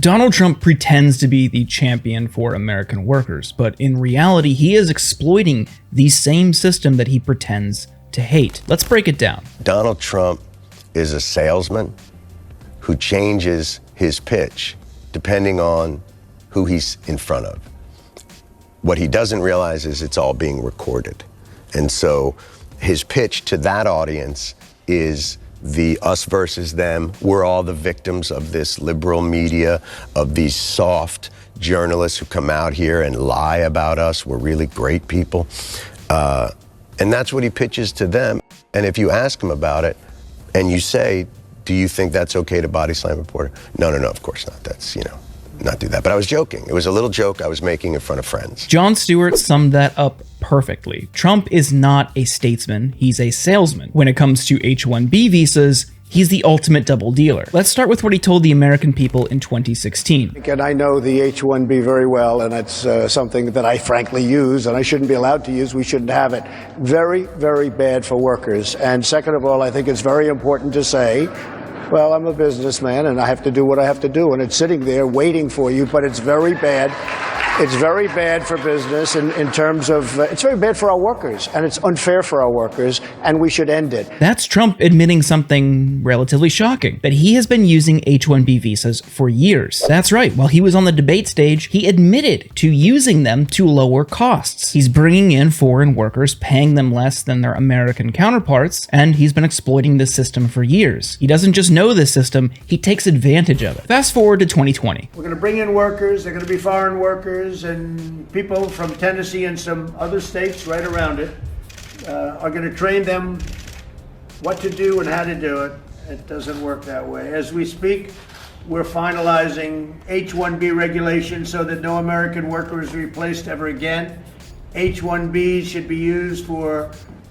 Donald Trump pretends to be the champion for American workers, but in reality, he is exploiting the same system that he pretends to hate. Let's break it down. Donald Trump is a salesman who changes his pitch depending on who he's in front of. What he doesn't realize is it's all being recorded. And so his pitch to that audience is the us versus them. We're all the victims of this liberal media, of these soft journalists who come out here and lie about us. We're really great people. And that's what he pitches to them. And if you ask him about it and you say, do you think that's okay to body slam a reporter? No, of course not. That's, not do that. But I was joking. It was a little joke I was making in front of friends. Jon Stewart summed that up perfectly. Trump is not a statesman, he's a salesman. When it comes to H-1B visas, he's the ultimate double dealer. Let's start with what he told the American people in 2016. And I know the H-1B very well, and it's something that I frankly use, and I shouldn't be allowed to use. We shouldn't have it. Very, very bad for workers. And second of all, I think it's very important to say, well, I'm a businessman and I have to do what I have to do, and it's sitting there waiting for you, but it's very bad. It's very bad for business in terms of, it's very bad for our workers, and it's unfair for our workers, and we should end it. That's Trump admitting something relatively shocking, that he has been using H-1B visas for years. That's right, while he was on the debate stage, he admitted to using them to lower costs. He's bringing in foreign workers, paying them less than their American counterparts, and he's been exploiting this system for years. He doesn't just know this system, he takes advantage of it. Fast forward to 2020. We're going to bring in workers, they're going to be foreign workers, and people from Tennessee and some other states right around it are going to train them what to do and how to do it. It doesn't work that way. As we speak, we're finalizing H-1B regulations so that no American worker is replaced ever again. H-1Bs should be used for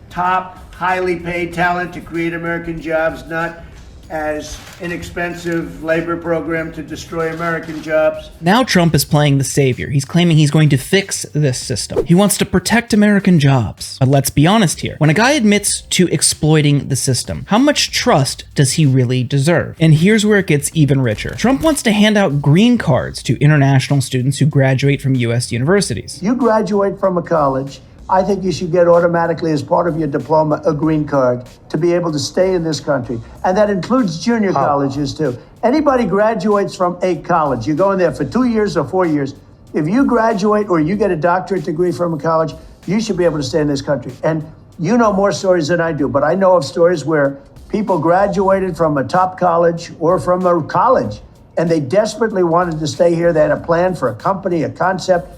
top, highly paid talent to create American jobs, not as inexpensive labor program to destroy American jobs. Now Trump is playing the savior. He's claiming he's going to fix this system. He wants to protect American jobs. But let's be honest here. When a guy admits to exploiting the system, how much trust does he really deserve? And here's where it gets even richer. Trump wants to hand out green cards to international students who graduate from U.S. universities. You graduate from a college, I think you should get automatically, as part of your diploma, a green card to be able to stay in this country. And that includes junior colleges too. Anybody graduates from a college, you go in there for 2 years or 4 years. If you graduate or you get a doctorate degree from a college, you should be able to stay in this country. And you know more stories than I do, but I know of stories where people graduated from a top college or from a college, and they desperately wanted to stay here. They had a plan for a company, a concept,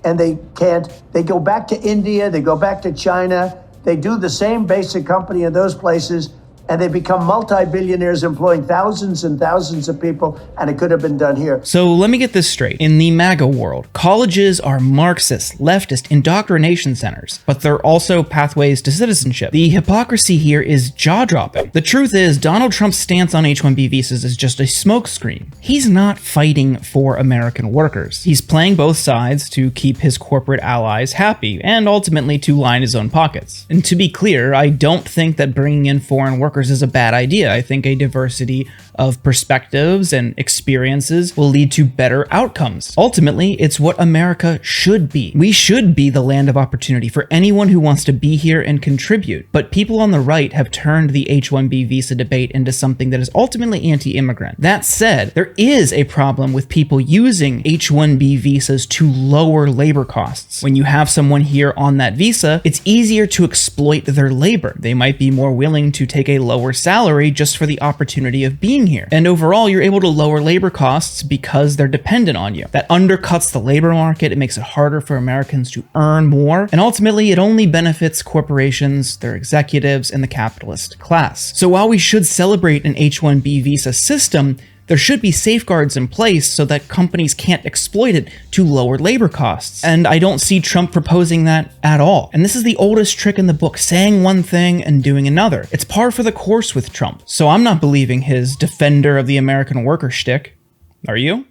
and they can't. They go back to India, they go back to China, they do the same basic company in those places, and they become multi-billionaires employing thousands and thousands of people, and it could have been done here. So let me get this straight. In the MAGA world, colleges are Marxist, leftist indoctrination centers, but they're also pathways to citizenship. The hypocrisy here is jaw-dropping. The truth is, Donald Trump's stance on H-1B visas is just a smokescreen. He's not fighting for American workers. He's playing both sides to keep his corporate allies happy, and ultimately to line his own pockets. And to be clear, I don't think that bringing in foreign workers is a bad idea. I think a diversity of perspectives and experiences will lead to better outcomes. Ultimately, it's what America should be. We should be the land of opportunity for anyone who wants to be here and contribute. But people on the right have turned the H-1B visa debate into something that is ultimately anti-immigrant. That said, there is a problem with people using H-1B visas to lower labor costs. When you have someone here on that visa, it's easier to exploit their labor. They might be more willing to take a lower salary just for the opportunity of being here. And overall, you're able to lower labor costs because they're dependent on you. That undercuts the labor market. It makes it harder for Americans to earn more. And ultimately, it only benefits corporations, their executives, and the capitalist class. So while we should celebrate an H-1B visa system, there should be safeguards in place so that companies can't exploit it to lower labor costs. And I don't see Trump proposing that at all. And this is the oldest trick in the book, saying one thing and doing another. It's par for the course with Trump. So I'm not believing his defender of the American worker shtick. Are you?